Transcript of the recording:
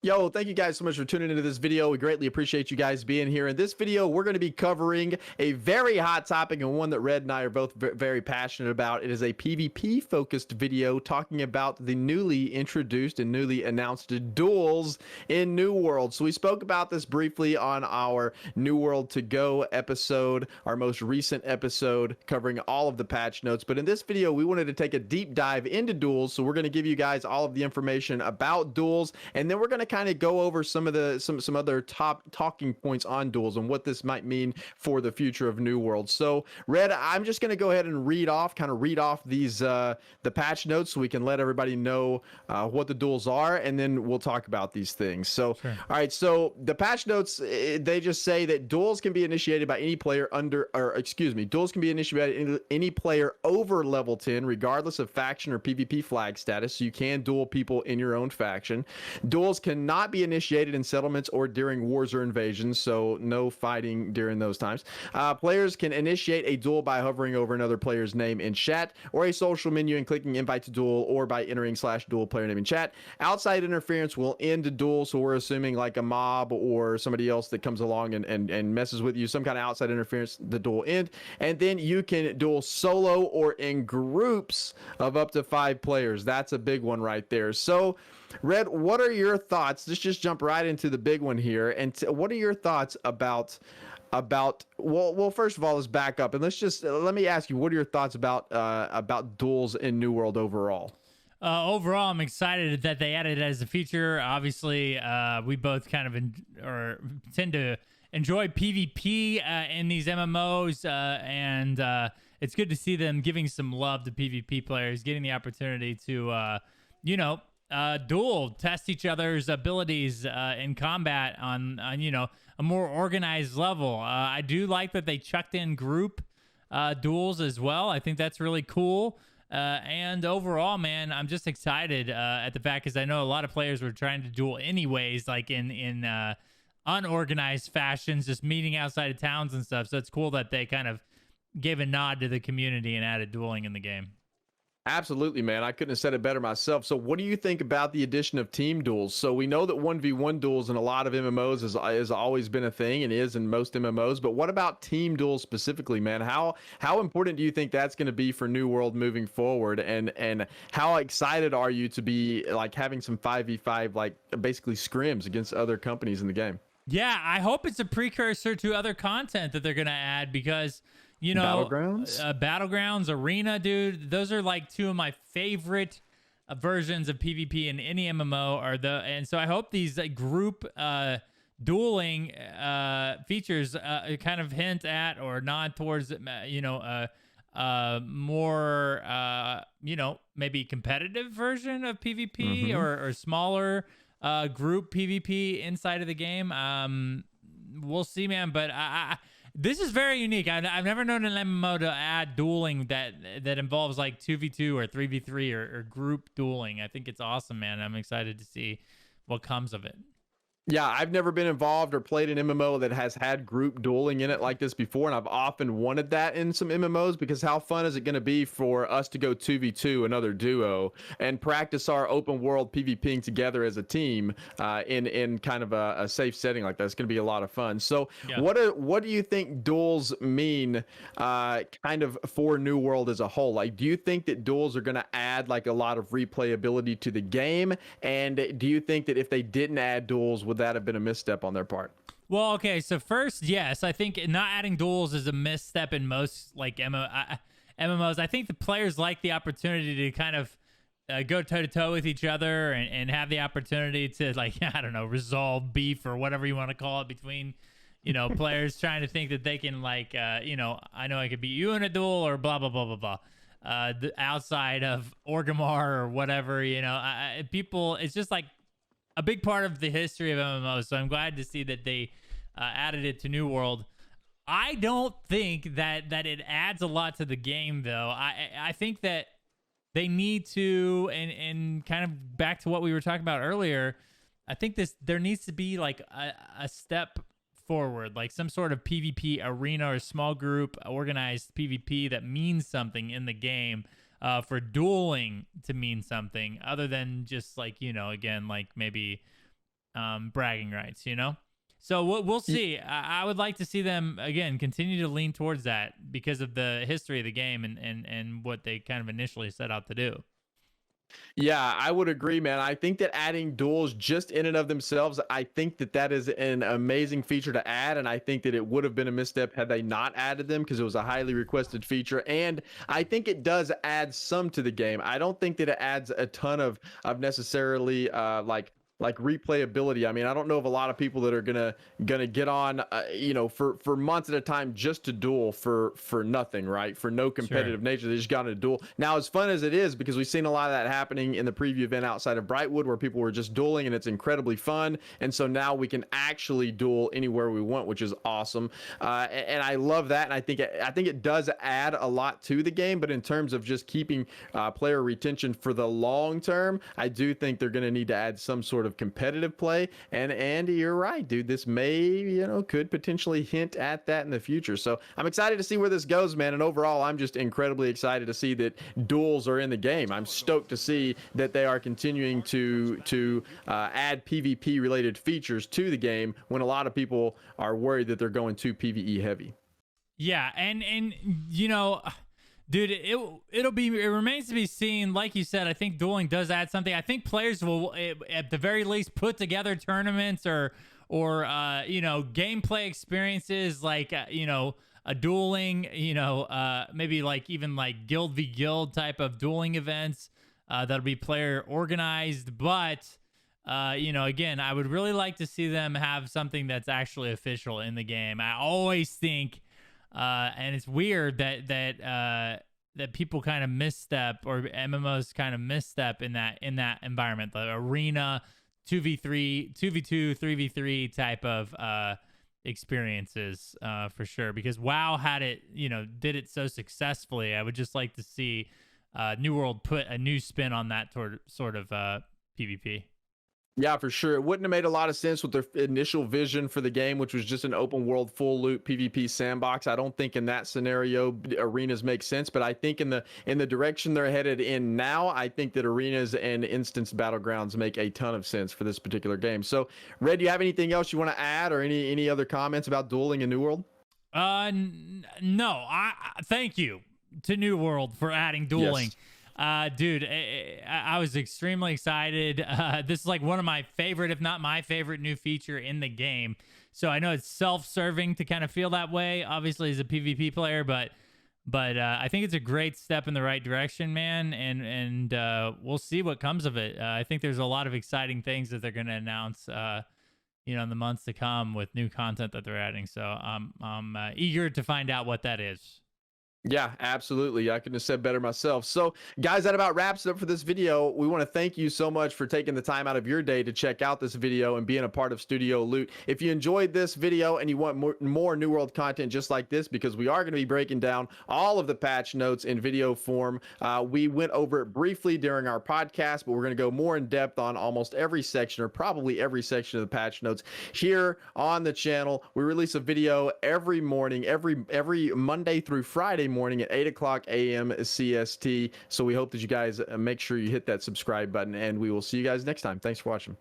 Yo, thank you guys so much for tuning into this video. We greatly appreciate you guys being here. In this video, we're going to be covering a very hot topic and one that Red and I are both very passionate about. It is a PvP focused video talking about the newly introduced and newly announced duels in New World. So we spoke about this briefly on our New World to Go episode, our most recent episode covering all of the patch notes. But in this video, we wanted to take a deep dive into duels. So we're going to give you guys all of the information about duels, and then we're going to kind of go over some of the some other top talking points on duels and what this might mean for the future of New World. So Red, I'm just going to go ahead and read off these the patch notes so we can let everybody know what the duels are, and then we'll talk about these things. So Sure. all right, so the patch notes, they just say that duels can be initiated by any player duels can be initiated by any player over level 10 regardless of faction or PvP flag status. So you can duel people in your own faction. Duels cannot be initiated in settlements or during wars or invasions, so no fighting during those times. Players can initiate a duel by hovering over another player's name in chat, or a social menu and clicking invite to duel, or by entering /duel player name in chat. Outside interference will end a duel, so we're assuming like a mob or somebody else that comes along and messes with you, some kind of outside interference, the duel end. And then you can duel solo or in groups of up to 5 players. That's a big one right there. So Red, what are your thoughts? Let's just jump right into the big one here. And what are your thoughts about well, first of all, let's back up and let me ask you, what are your thoughts about duels in New World overall? Overall, I'm excited that they added it as a feature. Obviously, we both kind of tend to enjoy PvP in these MMOs, and it's good to see them giving some love to PvP players, getting the opportunity to, duel, test each other's abilities in combat on a more organized level. I do like that they chucked in group duels as well. I think that's really cool. And overall, man, I'm just excited at the fact, because I know a lot of players were trying to duel anyways, like in unorganized fashions, just meeting outside of towns and stuff. So it's cool that they kind of gave a nod to the community and added dueling in the game. Absolutely, man. I couldn't have said it better myself. So what do you think about the addition of team duels? So we know that 1v1 duels in a lot of MMOs has always been a thing, and is in most MMOs. But what about team duels specifically, man? How important do you think that's going to be for New World moving forward? And how excited are you to be like having some 5v5, like basically scrims against other companies in the game? Yeah, I hope it's a precursor to other content that they're going to add, because Battlegrounds, Arena, dude, those are like two of my favorite versions of PvP in any MMO. And so I hope these group dueling features kind of hint at or nod towards more maybe competitive version of PvP, or smaller group PvP inside of the game. We'll see, man. But this is very unique. I've never known an MMO to add dueling that involves like 2v2 or 3v3 or group dueling. I think it's awesome, man. I'm excited to see what comes of it. Yeah, I've never been involved or played an MMO that has had group dueling in it like this before, and I've often wanted that in some MMOs, because how fun is it going to be for us to go 2v2 another duo and practice our open world PvPing together as a team in kind of a safe setting like that? It's going to be a lot of fun. So Yeah. what do you think duels mean kind of for New World as a whole? Like, do you think that duels are going to add like a lot of replayability to the game? And do you think that if they didn't add duels, would that have been a misstep on their part? Well, okay, so first, yes, I think not adding duels is a misstep in most like MMOs. I think the players like the opportunity to kind of go toe to toe with each other and have the opportunity to, like, I don't know, resolve beef or whatever you want to call it between players trying to think that they can, like, I know I could beat you in a duel, or blah blah blah blah blah. Outside of Orgrimmar or whatever, people, it's just like a big part of the history of MMOs. So I'm glad to see that they added it to New World. I don't think that it adds a lot to the game, though. I think that they need to, and kind of back to what we were talking about earlier, I think there needs to be like a step forward, like some sort of PvP arena or small group organized PvP that means something in the game. For dueling to mean something other than just like, again, like maybe bragging rights, you know? So we'll see. I would like to see them again continue to lean towards that because of the history of the game and what they kind of initially set out to do. Yeah, I would agree, man. I think that adding duels just in and of themselves, I think that that is an amazing feature to add. And I think that it would have been a misstep had they not added them because it was a highly requested feature. And I think it does add some to the game. I don't think that it adds a ton of necessarily like replayability. I mean, I don't know of a lot of people that are gonna get on, for months at a time just to duel for nothing, right? For no competitive nature, they just got to duel. Now, as fun as it is, because we've seen a lot of that happening in the preview event outside of Brightwood, where people were just dueling, and it's incredibly fun. And so now we can actually duel anywhere we want, which is awesome. And I love that. And I think it does add a lot to the game. But in terms of just keeping player retention for the long term, I do think they're going to need to add some sort of competitive play. And Andy, you're right, dude. This may, could potentially hint at that in the future. So I'm excited to see where this goes, man. And overall, I'm just incredibly excited to see that duels are in the game. I'm stoked to see that they are continuing to add PvP related features to the game when a lot of people are worried that they're going too PvE heavy. Yeah, and dude, it remains to be seen. Like you said, I think dueling does add something. I think players will, at the very least, put together tournaments or gameplay experiences like a dueling, maybe like even like guild v guild type of dueling events that'll be player organized. But again, I would really like to see them have something that's actually official in the game. I always think. And it's weird that people kind of misstep, or MMOs kind of misstep in that environment, the arena 2v3, 2v2, 3v3 type of experiences for sure. Because WoW had it, did it so successfully. I would just like to see New World put a new spin on that sort of PvP. Yeah, for sure. It wouldn't have made a lot of sense with their initial vision for the game, which was just an open world, full loot PvP sandbox. I don't think in that scenario arenas make sense, but I think in the direction they're headed in now, I think that arenas and instance battlegrounds make a ton of sense for this particular game. So, Red, do you have anything else you want to add, or any other comments about dueling in New World? No. I thank you to New World for adding dueling. Yes. Dude, I was extremely excited. This is like one of my favorite, if not my favorite, new feature in the game. So I know it's self-serving to kind of feel that way, obviously, as a PvP player, but I think it's a great step in the right direction, man. And we'll see what comes of it. I think there's a lot of exciting things that they're going to announce, in the months to come with new content that they're adding. So I'm eager to find out what that is. Yeah, absolutely. I couldn't have said better myself. So, guys, that about wraps it up for this video. We want to thank you so much for taking the time out of your day to check out this video and being a part of Studio Loot. If you enjoyed this video and you want more New World content just like this, because we are going to be breaking down all of the patch notes in video form, we went over it briefly during our podcast, but we're going to go more in depth on almost every section, or probably every section of the patch notes here on the channel. We release a video every morning, every Monday through Friday morning at 8 a.m. CST. So we hope that you guys make sure you hit that subscribe button, and we will see you guys next time. Thanks for watching.